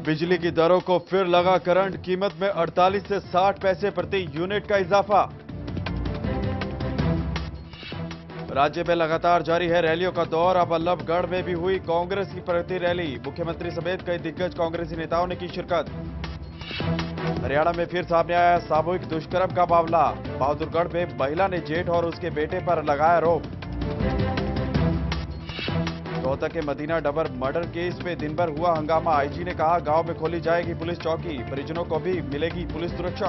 बिजली की दरों को फिर लगा करंट, कीमत में 48 से 60 पैसे प्रति यूनिट का इजाफा। राज्य में लगातार जारी है रैलियों का दौर, अब बल्लभगढ़ में भी हुई कांग्रेस की प्रगति रैली। मुख्यमंत्री समेत कई दिग्गज कांग्रेसी नेताओं ने की शिरकत। हरियाणा में फिर सामने आया सामूहिक दुष्कर्म का मामला। बहादुरगढ़ में महिला ने जेठ और उसके बेटे पर लगाया आरोप। रोहतक के मदीना डबर मर्डर केस में दिन भर हुआ हंगामा। आईजी ने कहा गांव में खोली जाएगी पुलिस चौकी, परिजनों को भी मिलेगी पुलिस सुरक्षा।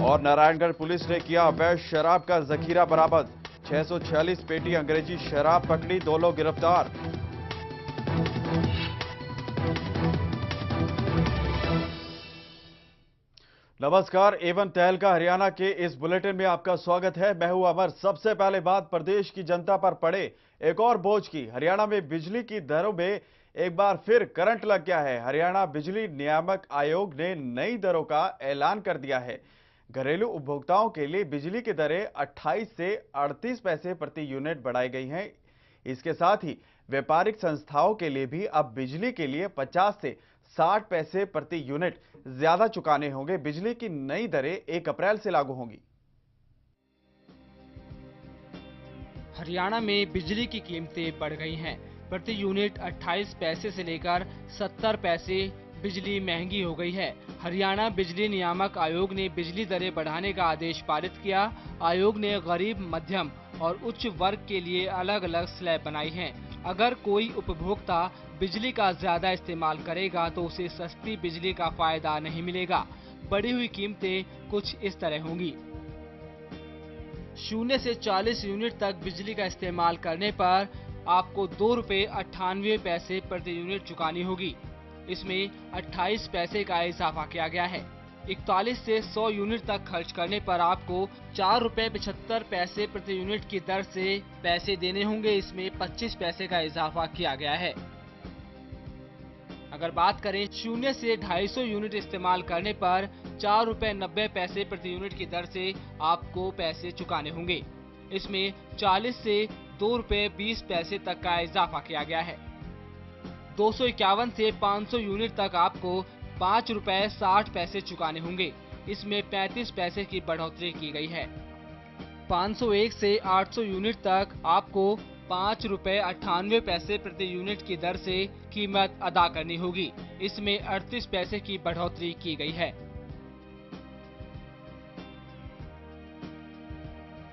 और नारायणगढ़ पुलिस ने किया अवैध शराब का जखीरा बरामद। 646 पेटी अंग्रेजी शराब पकड़ी, 2 लोग गिरफ्तार। नमस्कार, एवन तहलका हरियाणा के इस बुलेटिन में आपका स्वागत है। मैं हूं अमर। सबसे पहले बात प्रदेश की जनता पर पड़े एक और बोझ की। हरियाणा में बिजली की दरों में एक बार फिर करंट लग गया है। हरियाणा बिजली नियामक आयोग ने नई दरों का ऐलान कर दिया है। घरेलू उपभोक्ताओं के लिए बिजली की दरें 28 से 38 पैसे प्रति यूनिट बढ़ाई गई हैं। इसके साथ ही व्यापारिक संस्थाओं के लिए भी अब बिजली के लिए 50 से 60 पैसे प्रति यूनिट ज्यादा चुकाने होंगे। बिजली की नई दरें 1 अप्रैल से लागू होंगी। हरियाणा में बिजली की कीमतें बढ़ गई हैं। प्रति यूनिट 28 पैसे से लेकर 70 पैसे बिजली महंगी हो गई है। हरियाणा बिजली नियामक आयोग ने बिजली दरें बढ़ाने का आदेश पारित किया। आयोग ने गरीब, मध्यम और उच्च वर्ग के लिए अलग अलग स्लैब बनाई हैं। अगर कोई उपभोक्ता बिजली का ज्यादा इस्तेमाल करेगा तो उसे सस्ती बिजली का फायदा नहीं मिलेगा। बढ़ी हुई कीमतें कुछ इस तरह होंगी। 0 से 40 यूनिट तक बिजली का इस्तेमाल करने पर आपको ₹2.98 प्रति यूनिट चुकानी होगी। इसमें 28 पैसे का इजाफा किया गया है। 41 से 100 यूनिट तक खर्च करने पर आपको ₹4.75 प्रति यूनिट की दर से पैसे देने होंगे। इसमें 25 पैसे का इजाफा किया गया है। अगर बात करें 0 से 250 यूनिट इस्तेमाल करने पर ₹4.90 प्रति यूनिट की दर से आपको पैसे चुकाने होंगे। इसमें 40 से ₹2.20 तक का इजाफा किया गया है। 251 से 500 यूनिट तक आपको ₹5.60 चुकाने होंगे। इसमें 35 पैसे की बढ़ोतरी की गई है। 501 से 800 यूनिट तक आपको ₹5.98 प्रति यूनिट की दर से कीमत अदा करनी होगी। इसमें 38 पैसे की बढ़ोतरी की गई है।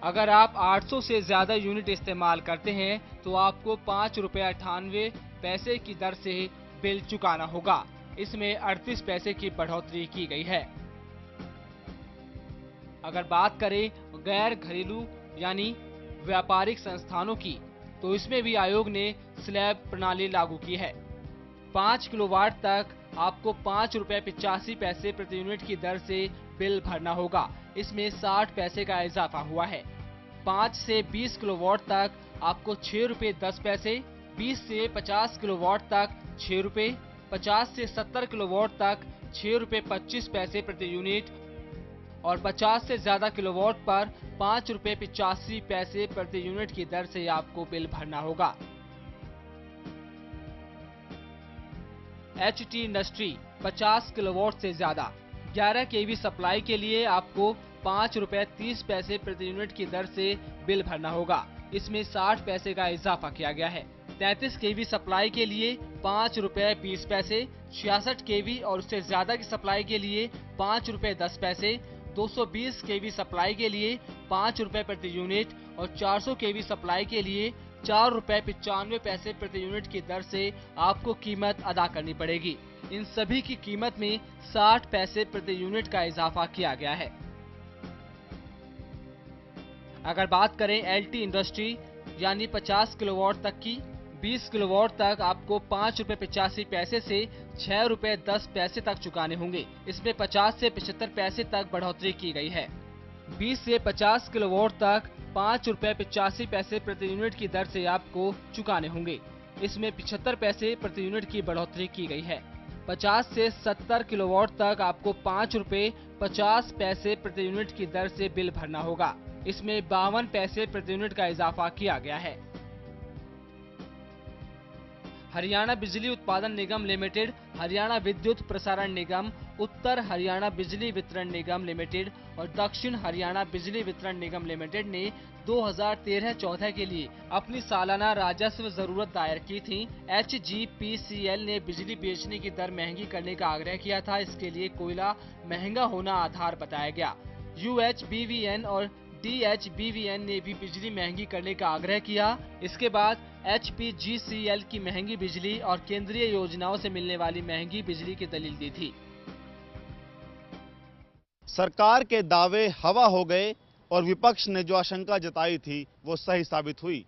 अगर आप 800 से ज्यादा यूनिट इस्तेमाल करते हैं तो आपको ₹5.98 की दर से बिल चुकाना होगा। इसमें 38 पैसे की बढ़ोतरी की गई है। अगर बात करें गैर घरेलू यानी व्यापारिक संस्थानों की, तो इसमें भी आयोग ने स्लैब प्रणाली लागू की है। 5 किलोवाट तक आपको ₹5.85 प्रति यूनिट की दर से बिल भरना होगा। इसमें 60 पैसे का इजाफा हुआ है। 5 से 20 किलोवाट तक आपको ₹6.10, 20 से 50 किलोवाट तक ₹6, 50 से 70 किलोवाट तक ₹6.25 प्रति यूनिट और 50 से ज्यादा किलोवाट पर ₹5.85 प्रति यूनिट की दर से आपको बिल भरना होगा। HT इंडस्ट्री 50 किलोवाट से ज्यादा 11 kV सप्लाई के लिए आपको ₹5.30 प्रति यूनिट की दर से बिल भरना होगा। इसमें 60 पैसे का इजाफा किया गया है। 33 kV सप्लाई के लिए ₹5.20, 66 kV और उससे ज्यादा की सप्लाई के लिए ₹5.10, 220 kV सप्लाई के लिए ₹5 प्रति यूनिट और 400 kV सप्लाई के लिए ₹4.95 प्रति यूनिट की दर से आपको कीमत अदा करनी पड़ेगी। इन सभी की कीमत में 60 पैसे प्रति यूनिट का इजाफा किया गया है। अगर बात करें LT इंडस्ट्री यानी 50 किलोवाट तक की, 20 किलोवाट तक आपको ₹5.85 से ₹6.10 तक चुकाने होंगे। इसमें 50 से 75 पैसे तक बढ़ोतरी की गई है। 20 से 50 किलोवाट तक ₹5.85 प्रति यूनिट की दर से आपको चुकाने होंगे। इसमें 75 पैसे प्रति यूनिट की बढ़ोतरी की गई है। 50 से 70 किलोवाट तक आपको ₹5.50 प्रति यूनिट की दर से बिल भरना होगा। इसमें 52 पैसे प्रति यूनिट का इजाफा किया गया है। हरियाणा बिजली उत्पादन निगम लिमिटेड, हरियाणा विद्युत प्रसारण निगम, उत्तर हरियाणा बिजली वितरण निगम लिमिटेड और दक्षिण हरियाणा बिजली वितरण निगम लिमिटेड ने 2013-14 के लिए अपनी सालाना राजस्व जरूरत दायर की थी। HGPCL ने बिजली बेचने की दर महंगी करने का आग्रह किया था। इसके लिए कोयला महंगा होना आधार बताया गया। UHBVN और DHBVN ने भी बिजली महंगी करने का आग्रह किया। इसके बाद HPGCL की महंगी बिजली और केंद्रीय योजनाओं से मिलने वाली महंगी बिजली की दलील दी थी। सरकार के दावे हवा हो गए और विपक्ष ने जो आशंका जताई थी वो सही साबित हुई।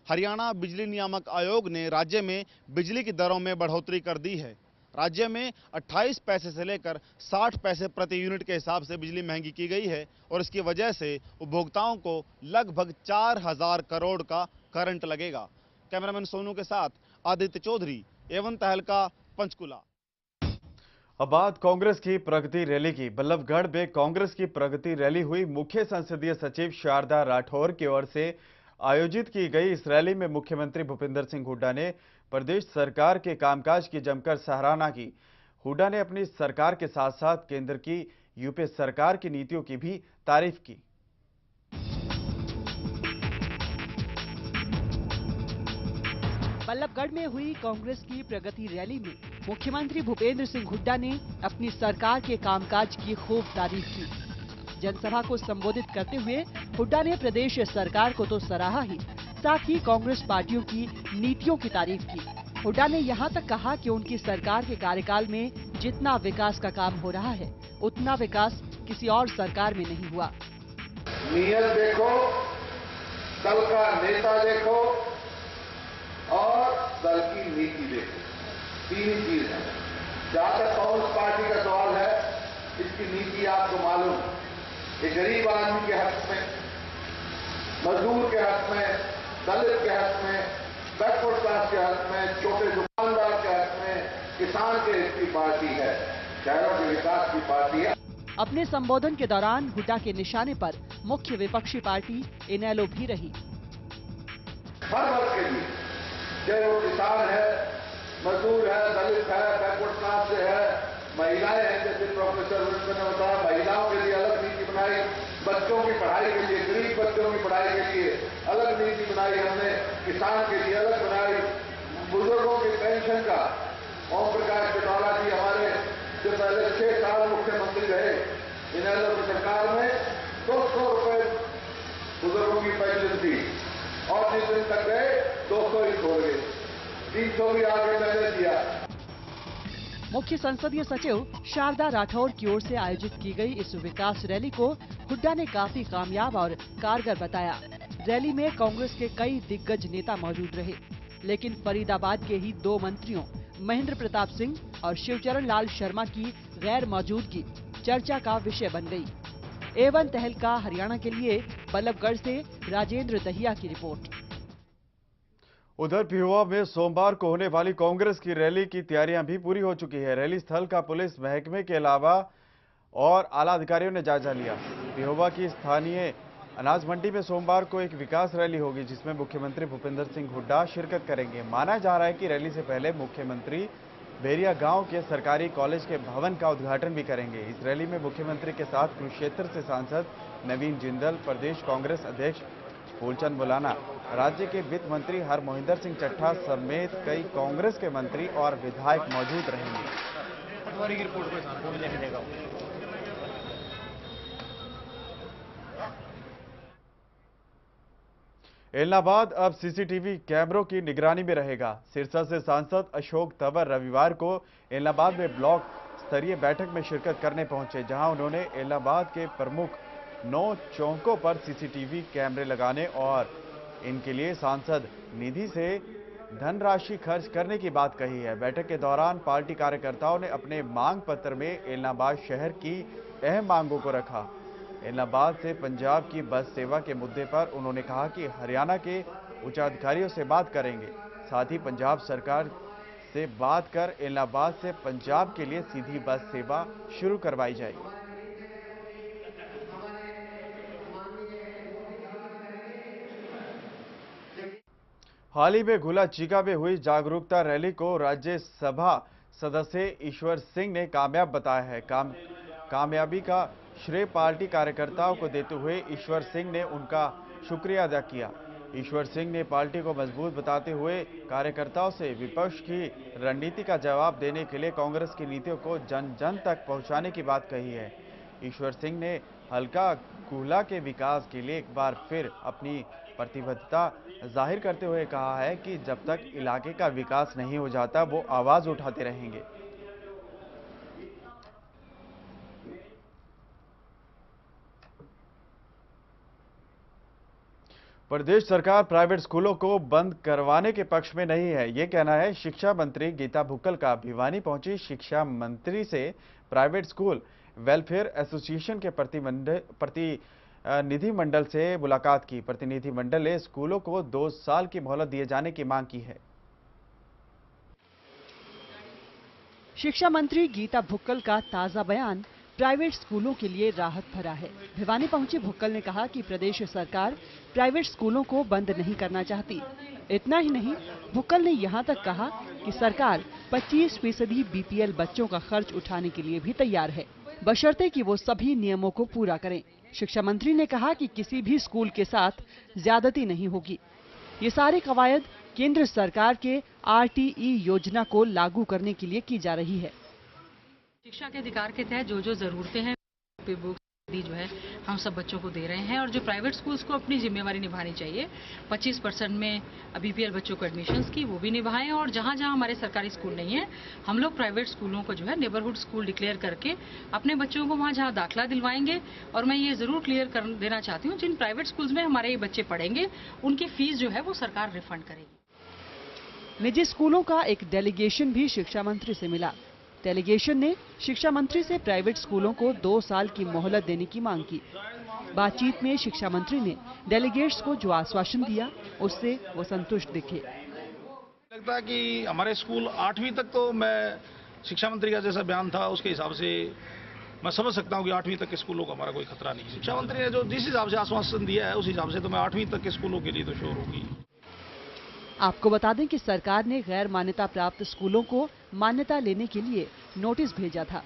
हरियाणा बिजली नियामक आयोग ने राज्य में बिजली की दरों में बढ़ोतरी कर दी है। राज्य में 28 पैसे से लेकर 60 पैसे प्रति यूनिट के हिसाब से बिजली महंगी की गई है और इसकी वजह से उपभोक्ताओं को लगभग 4000 करोड़ का करंट लगेगा। कैमरामैन सोनू के साथ आदित्य चौधरी, एवन तहलका, पंचकुला। अब बात कांग्रेस की प्रगति रैली की। बल्लभगढ़ में कांग्रेस की प्रगति रैली हुई। मुख्य संसदीय सचिव शारदा राठौर की ओर से आयोजित की गई इस रैली में मुख्यमंत्री भूपेंद्र सिंह हुड्डा ने प्रदेश सरकार के कामकाज की जमकर सराहना की। हुड्डा ने अपनी सरकार के साथ साथ केंद्र की यूपीए सरकार की नीतियों की भी तारीफ की। बल्लभगढ़ में हुई कांग्रेस की प्रगति रैली में मुख्यमंत्री भूपेंद्र सिंह हुड्डा ने अपनी सरकार के कामकाज की खूब तारीफ की। जनसभा को संबोधित करते हुए हुड्डा ने प्रदेश सरकार को तो सराहा ही, साथ ही कांग्रेस पार्टियों की नीतियों की तारीफ की। हुड्डा ने यहां तक कहा कि उनकी सरकार के कार्यकाल में जितना विकास का काम हो रहा है, उतना विकास किसी और सरकार में नहीं हुआ। नियत देखो, दल का नेता देखो और दल की नीति देखो, तीन ही चीज है। जहां तक कांग्रेस पार्टी का सवाल है, इसकी नीति आपको मालूम, ये गरीब आदमी के हक में, मजदूर के हक में, दलित के हक में, बैकवर्ड क्लास के हक में, छोटे दुकानदार के हक में, किसान के हित की पार्टी है, शहरों के विकास की पार्टी है। अपने संबोधन के दौरान हुड्डा के निशाने पर मुख्य विपक्षी पार्टी इनेलो भी रही। हर वर्ग के लिए, चाहे वो किसान है, मजदूर है, दलित है, बैकवर्ड क्लास से है, महिलाएं हैं, जैसे प्रोफेसर विष्णु ने बताया, महिलाओं के लिए अलग नीति बनाई, बच्चों की पढ़ाई के लिए, गरीब बच्चों की पढ़ाई के लिए अलग नीति बनाई हमने, किसान के लिए अलग बनाई, बुजुर्गों की पेंशन का ओम प्रकाश चौटाला जी हमारे जो पहले 6 साल मुख्यमंत्री रहे, इनेलो की सरकार में 200 रुपए बुजुर्गों की पेंशन थी और जिस दिन तक गए 200 ही छोड़ गए, 300 भी आगे मैंने दिया। मुख्य संसदीय सचिव शारदा राठौर की ओर से आयोजित की गई इस विकास रैली को हुड्डा ने काफी कामयाब और कारगर बताया। रैली में कांग्रेस के कई दिग्गज नेता मौजूद रहे, लेकिन फरीदाबाद के ही 2 मंत्रियों महेंद्र प्रताप सिंह और शिवचरण लाल शर्मा की गैर मौजूदगी चर्चा का विषय बन गई। एवन तहलका हरियाणा के लिए बल्लभगढ़ से राजेंद्र दहिया की रिपोर्ट। उधर पिहोवा में सोमवार को होने वाली कांग्रेस की रैली की तैयारियां भी पूरी हो चुकी है। रैली स्थल का पुलिस महकमे के अलावा और आला अधिकारियों ने जायजा लिया। पिहोवा की स्थानीय अनाज मंडी में सोमवार को एक विकास रैली होगी, जिसमें मुख्यमंत्री भूपेंद्र सिंह हुड्डा शिरकत करेंगे। माना जा रहा है कि रैली से पहले मुख्यमंत्री बेरिया गांव के सरकारी कॉलेज के भवन का उद्घाटन भी करेंगे। इस रैली में मुख्यमंत्री के साथ कुरुक्षेत्र से सांसद नवीन जिंदल, प्रदेश कांग्रेस अध्यक्ष फूलचंद बुलाना, राज्य के वित्त मंत्री हरमोहिंदर सिंह चट्टा समेत कई कांग्रेस के मंत्री और विधायक मौजूद रहेंगे। इलाहाबाद अब सीसीटीवी कैमरों की निगरानी में रहेगा। सिरसा से सांसद अशोक तंवर रविवार को इलाहाबाद में ब्लॉक स्तरीय बैठक में शिरकत करने पहुंचे, जहां उन्होंने इलाहाबाद के प्रमुख 9 चौकों पर सीसीटीवी कैमरे लगाने और इनके लिए सांसद निधि से धनराशि खर्च करने की बात कही है। बैठक के दौरान पार्टी कार्यकर्ताओं ने अपने मांग पत्र में इलाहाबाद शहर की अहम मांगों को रखा। इलाहाबाद से पंजाब की बस सेवा के मुद्दे पर उन्होंने कहा कि हरियाणा के उच्चाधिकारियों से बात करेंगे, साथ ही पंजाब सरकार से बात कर इलाहाबाद से पंजाब के लिए सीधी बस सेवा शुरू करवाई जाएगी। हाल ही में गुला चीका में हुई जागरूकता रैली को राज्यसभा सदस्य ईश्वर सिंह ने कामयाब बताया है। कामयाबी का श्रेय पार्टी कार्यकर्ताओं को देते हुए ईश्वर सिंह ने उनका शुक्रिया अदा किया। ईश्वर सिंह ने पार्टी को मजबूत बताते हुए कार्यकर्ताओं से विपक्ष की रणनीति का जवाब देने के लिए कांग्रेस की नीतियों को जन जन तक पहुंचाने की बात कही है। ईश्वर सिंह ने हल्का गुला के विकास के लिए एक बार फिर अपनी प्रतिबद्धता जाहिर करते हुए कहा है कि जब तक इलाके का विकास नहीं हो जाता वो आवाज उठाते रहेंगे। प्रदेश सरकार प्राइवेट स्कूलों को बंद करवाने के पक्ष में नहीं है, ये कहना है शिक्षा मंत्री गीता भुक्कल का। भिवानी पहुंची शिक्षा मंत्री से प्राइवेट स्कूल वेलफेयर एसोसिएशन के प्रतिनिधिमंडल से मुलाकात की। प्रतिनिधिमंडल ने स्कूलों को 2 साल की मोहलत दिए जाने की मांग की है। शिक्षा मंत्री गीता भुक्कल का ताजा बयान प्राइवेट स्कूलों के लिए राहत भरा है। भिवानी पहुंचे भुक्कल ने कहा कि प्रदेश सरकार प्राइवेट स्कूलों को बंद नहीं करना चाहती। इतना ही नहीं, भुक्कल ने यहां तक कहा कि सरकार 25% बीपीएल बच्चों का खर्च उठाने के लिए भी तैयार है, बशर्ते कि वो सभी नियमों को पूरा करें। शिक्षा मंत्री ने कहा कि किसी भी स्कूल के साथ ज्यादती नहीं होगी। ये सारे कवायद केंद्र सरकार के RTE योजना को लागू करने के लिए की जा रही है। शिक्षा के अधिकार के तहत जो जो जरूरतें हैं बुक्स जो है हम सब बच्चों को दे रहे हैं, और जो प्राइवेट स्कूल्स को अपनी जिम्मेवारी निभानी चाहिए 25% में बीपीएल बच्चों को एडमिशन्स की वो भी निभाएं, और जहां जहां हमारे सरकारी स्कूल नहीं है हम लोग प्राइवेट स्कूलों को जो है नेबरहुड स्कूल डिक्लेयर करके अपने बच्चों को वहां जहां दाखिला दिलवाएंगे। और मैं ये जरूर क्लियर कर देना चाहती हूँ, जिन प्राइवेट स्कूल्स में हमारे ये बच्चे पढ़ेंगे उनकी फीस जो है वो सरकार रिफंड करेगी। निजी स्कूलों का एक डेलीगेशन भी शिक्षा मंत्री से मिला। डेलीगेशन ने शिक्षा मंत्री से प्राइवेट स्कूलों को 2 साल की मोहलत देने की मांग की। बातचीत में शिक्षा मंत्री ने डेलीगेट्स को जो आश्वासन दिया उससे वो संतुष्ट दिखे। लगता है कि हमारे स्कूल 8वीं तक, तो मैं शिक्षा मंत्री का जैसा बयान था उसके हिसाब से मैं समझ सकता हूं कि 8वीं तक के स्कूलों का हमारा कोई खतरा नहीं है। शिक्षा मंत्री ने जो जिस हिसाब से आश्वासन दिया है उस हिसाब से तो मैं 8वीं तक के स्कूलों के लिए तो श्योर होगी। आपको बता दें कि सरकार ने गैर मान्यता प्राप्त स्कूलों को मान्यता लेने के लिए नोटिस भेजा था।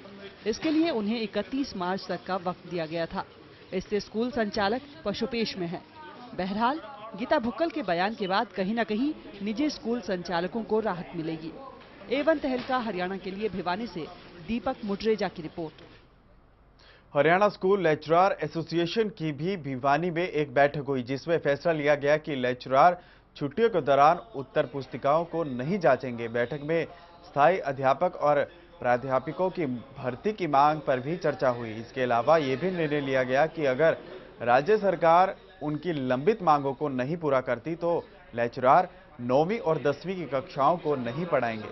इसके लिए उन्हें 31 मार्च तक का वक्त दिया गया था। इससे स्कूल संचालक पशुपेश में है। बहरहाल गीता भुक्कल के बयान के बाद कहीं न कहीं निजी स्कूल संचालकों को राहत मिलेगी। A1 तहलका हरियाणा के लिए भिवानी से दीपक मुटरेजा की report. Haryana school lecturer association की भी भिवानी में एक बैठक हुई, जिसमें फैसला लिया गया कि लेक्चरर छुट्टियों के दौरान उत्तर पुस्तिकाओं को नहीं जांचेंगे। बैठक में स्थायी अध्यापक और प्राध्यापकों की भर्ती की मांग पर भी चर्चा हुई। इसके अलावा ये भी निर्णय लिया गया कि अगर राज्य सरकार उनकी लंबित मांगों को नहीं पूरा करती तो लेक्चरर 9वीं और 10वीं की कक्षाओं को नहीं पढ़ाएंगे।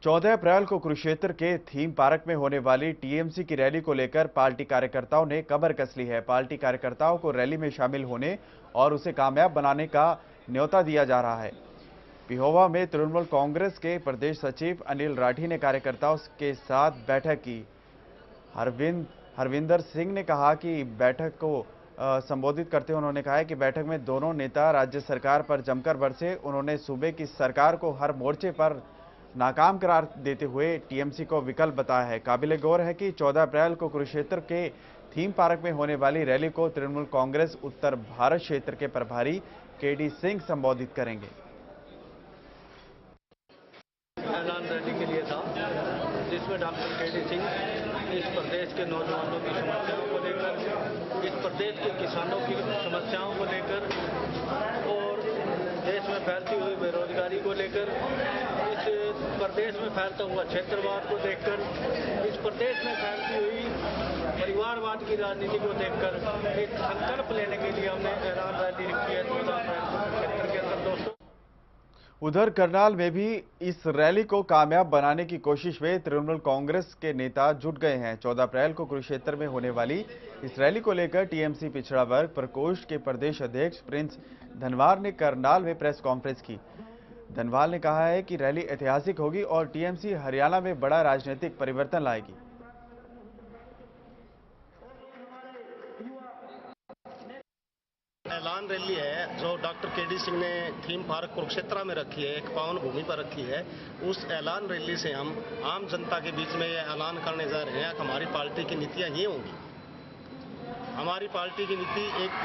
14 अप्रैल को कुरुक्षेत्र के थीम पार्क में होने वाली टीएमसी की रैली को लेकर पार्टी कार्यकर्ताओं ने कमर कस ली है। पार्टी कार्यकर्ताओं को रैली में शामिल होने और उसे कामयाब बनाने का न्योता दिया जा रहा है। पिहोवा में तृणमूल कांग्रेस के प्रदेश सचिव अनिल राठी ने कार्यकर्ताओं के साथ बैठक की। हरविंदर सिंह ने कहा कि बैठक को संबोधित करते हुए उन्होंने कहा है कि बैठक में दोनों नेता राज्य सरकार पर जमकर बरसे। उन्होंने सूबे की सरकार को हर मोर्चे पर नाकाम करार देते हुए टीएमसी को विकल्प बताया है। काबिले गौर है कि 14 अप्रैल को कुरुक्षेत्र के थीम पार्क में होने वाली रैली को तृणमूल कांग्रेस उत्तर भारत क्षेत्र के प्रभारी केडी सिंह संबोधित करेंगे। ऐलान रैली के लिए था, जिसमें डॉक्टर केडी सिंह इस प्रदेश के नौजवानों की समस्याओं को लेकर, इस प्रदेश के किसानों की समस्याओं को लेकर और देश में फैलती हुई बेरोजगारी को लेकर, इस प्रदेश में फैलता हुआ क्षेत्रवाद को देखकर, इस प्रदेश में फैलती हुई परिवारवाद की राजनीति को देखकर एक संकल्प लेने के लिए हमने ऐलान रैली रखी है 14 अप्रैल को क्षेत्र के अंदर। दोस्तों, उधर करनाल में भी इस रैली को कामयाब बनाने की कोशिश में तृणमूल कांग्रेस के नेता जुट गए हैं। 14 अप्रैल को कुरुक्षेत्र में होने वाली इस रैली को लेकर टीएमसी पिछड़ा वर्ग प्रकोष्ठ के प्रदेश अध्यक्ष प्रिंस धनवार ने करनाल में प्रेस कॉन्फ्रेंस की। धनवार ने कहा है कि रैली ऐतिहासिक होगी और टीएमसी हरियाणा में बड़ा राजनीतिक परिवर्तन लाएगी। केडी सिंह ने थीम पार्क कुरुक्षेत्र में रखी है, एक पावन भूमि पर रखी है, उस ऐलान रैली से हम आम जनता के बीच में ये ऐलान करने जा रहे हैं कि हमारी पार्टी की नीतियाँ ये होंगी। हमारी पार्टी की नीति एक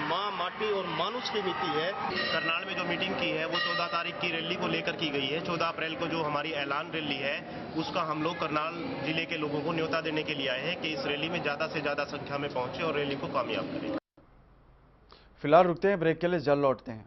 माँ, माटी और मानुष की नीति है। करनाल में जो मीटिंग की है वो 14 तारीख की रैली को लेकर की गई है। 14 अप्रैल को जो हमारी ऐलान रैली है उसका हम लोग करनाल जिले के लोगों को न्योता देने के लिए आए हैं कि इस रैली में ज़्यादा से ज़्यादा संख्या में पहुंचे और रैली को कामयाब करें। फिलहाल रुकते हैं ब्रेक के लिए, जल्द लौटते हैं।